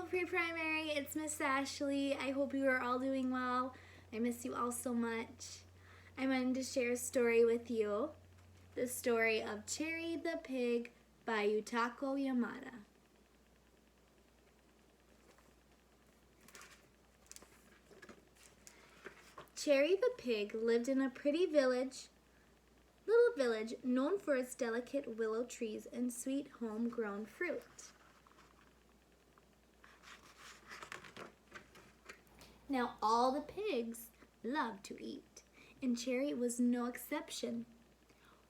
Hello pre-primary, it's Miss Ashley. I hope you are all doing well. I miss you all so much. I wanted to share a story with you. The story of Cherry the Pig by Yutako Yamada. Cherry the Pig lived in a pretty little village known for its delicate willow trees and sweet homegrown fruit. Now all the pigs loved to eat, and Cherry was no exception.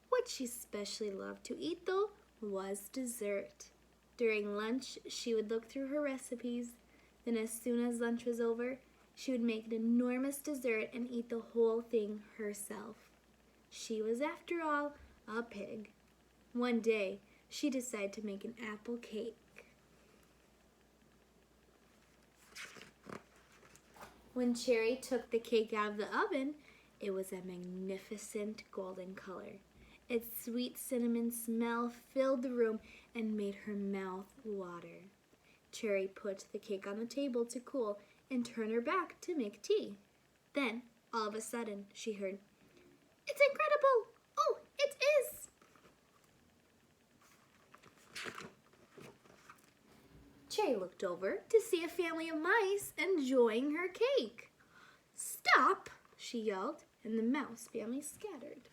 What she especially loved to eat, though, was dessert. During lunch, she would look through her recipes. Then as soon as lunch was over, she would make an enormous dessert and eat the whole thing herself. She was, after all, a pig. One day, she decided to make an apple cake. When Cherry took the cake out of the oven, it was a magnificent golden color. Its sweet cinnamon smell filled the room and made her mouth water. Cherry put the cake on the table to cool and turned her back to make tea. Then, all of a sudden, she heard, "It's incredible! Oh, it is!" Cherry looked over to see a family of mice enjoying her cake. "Stop!" she yelled, and the mouse family scattered.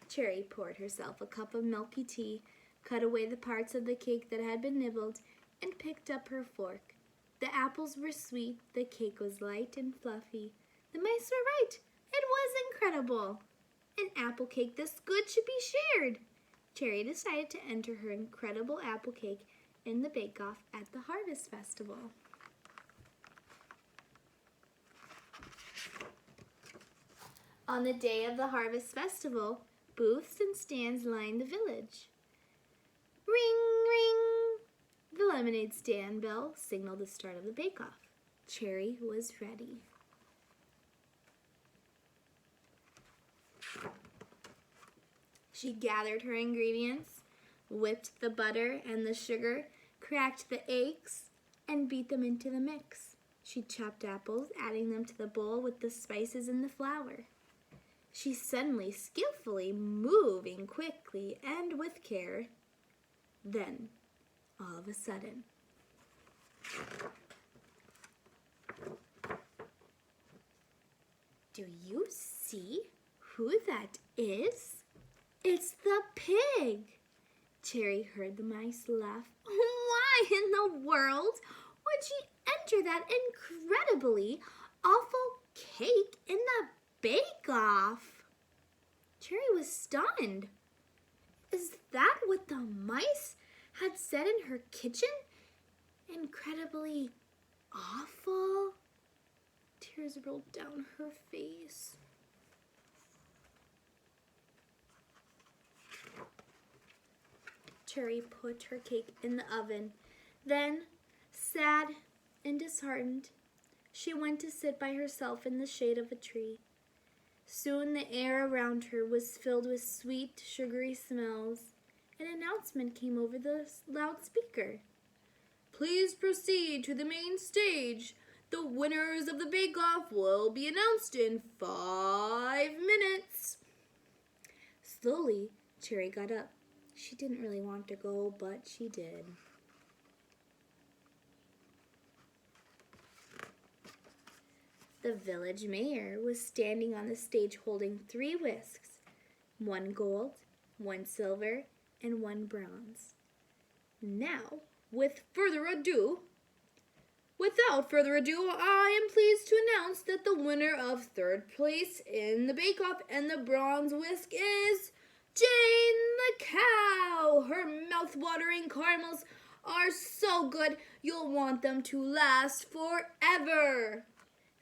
Cherry poured herself a cup of milky tea, cut away the parts of the cake that had been nibbled, and picked up her fork. The apples were sweet, the cake was light and fluffy. The mice were right. It was incredible. An apple cake this good should be shared. Cherry decided to enter her incredible apple cake in the bake-off at the Harvest Festival. On the day of the Harvest Festival, booths and stands lined the village. Ring, ring! The lemonade stand bell signaled the start of the bake-off. Cherry was ready. She gathered her ingredients, whipped the butter and the sugar, cracked the eggs, and beat them into the mix. She chopped apples, adding them to the bowl with the spices and the flour. She suddenly, skillfully, moving quickly and with care. Then, all of a sudden, do you see who that is? It's the pig! Cherry heard the mice laugh. Why in the world would she enter that incredibly awful cake in the bake-off? Cherry was stunned. Is that what the mice had said in her kitchen? Incredibly awful? Tears rolled down her face. Cherry put her cake in the oven. Then, sad and disheartened, she went to sit by herself in the shade of a tree. Soon the air around her was filled with sweet, sugary smells. An announcement came over the loudspeaker. "Please proceed to the main stage. The winners of the bake-off will be announced in 5 minutes. Slowly, Cherry got up. She didn't really want to go, but she did. The village mayor was standing on the stage holding 3 whisks, 1 gold, 1 silver, and 1 bronze. Now, without further ado, I am pleased to announce that the winner of 3rd place in the bake-off and the bronze whisk is Jane the cow. Her mouth-watering caramels are so good you'll want them to last forever.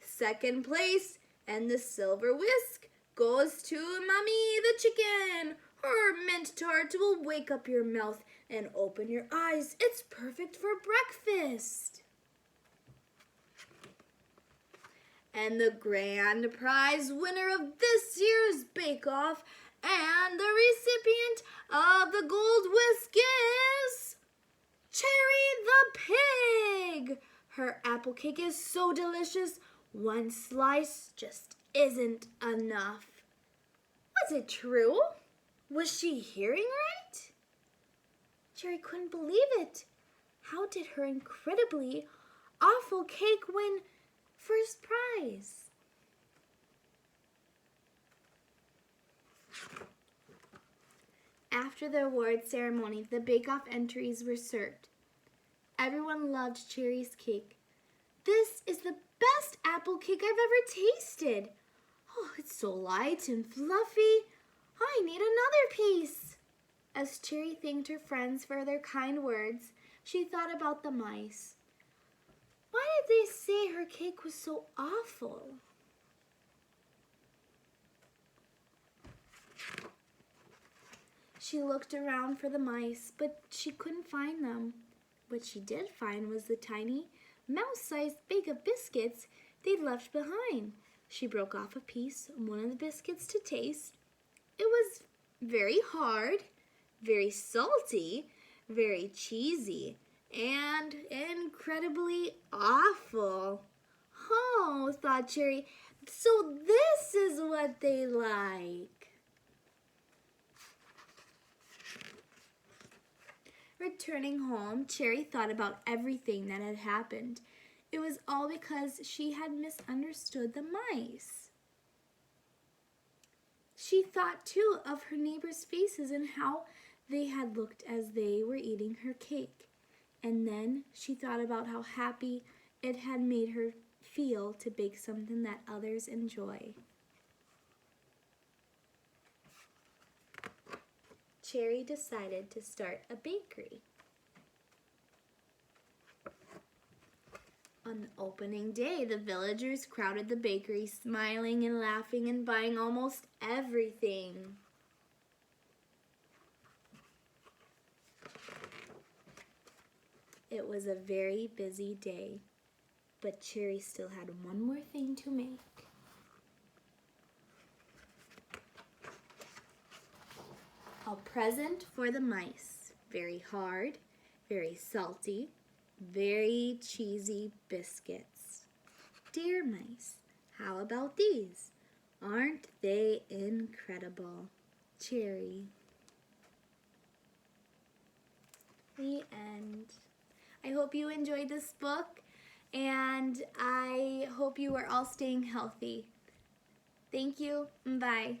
2nd place and the silver whisk goes to Mommy the chicken. Her mint tart will wake up your mouth and open your eyes. It's perfect for breakfast. And the grand prize winner of this year's bake-off and the recipient of the gold Her apple cake is so delicious, one slice just isn't enough. Was it true? Was she hearing right? Cherry couldn't believe it. How did her incredibly awful cake win first prize? After the award ceremony, the bake-off entries were served. Everyone loved Cherry's cake. This is the best apple cake I've ever tasted. Oh, it's so light and fluffy. I need another piece. As Cherry thanked her friends for their kind words, she thought about the mice. Why did they say her cake was so awful? She looked around for the mice, but she couldn't find them. What she did find was the tiny, mouse-sized bag of biscuits they'd left behind. She broke off a piece, one of the biscuits to taste. It was very hard, very salty, very cheesy, and incredibly awful. Oh, thought Cherry, so this is what they like. Returning home, Cherry thought about everything that had happened. It was all because she had misunderstood the mice. She thought, too, of her neighbors' faces and how they had looked as they were eating her cake. And then she thought about how happy it had made her feel to bake something that others enjoy. Cherry decided to start a bakery. On the opening day, the villagers crowded the bakery, smiling and laughing and buying almost everything. It was a very busy day, but Cherry still had one more thing to make. A present for the mice. Very hard, very salty, very cheesy biscuits. Dear mice, how about these? Aren't they incredible? Cherry. The end. I hope you enjoyed this book, and I hope you are all staying healthy. Thank you. Bye.